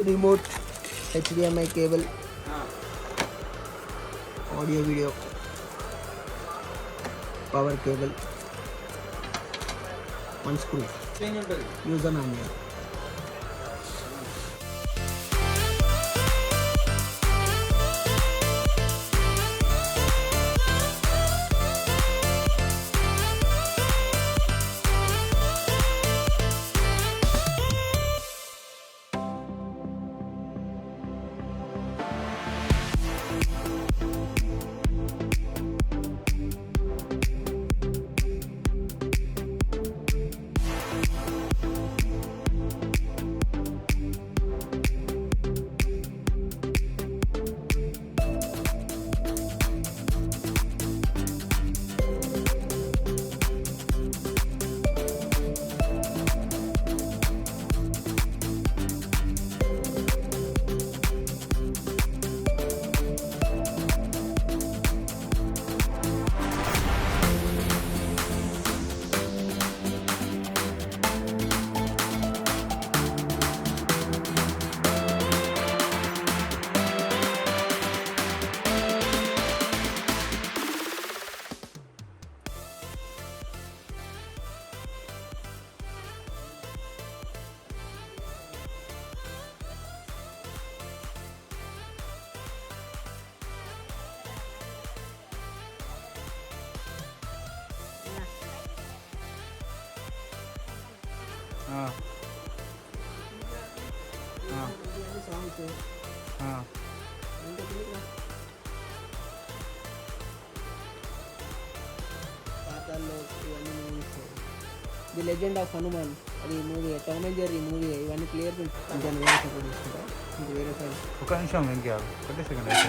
remote, HDMI cable, audio video, power cable, one screw, user manual. The legend of Hanuman అది movie, Tom and Jerry movie, ఇవన్నీ clear ఇంకా వేరే side తీసుకుంటా. ఇంకా వేరే సైడ్ ఒక నిమిషం వెంకయ్య, ఒకటే సెకండ్ అయితే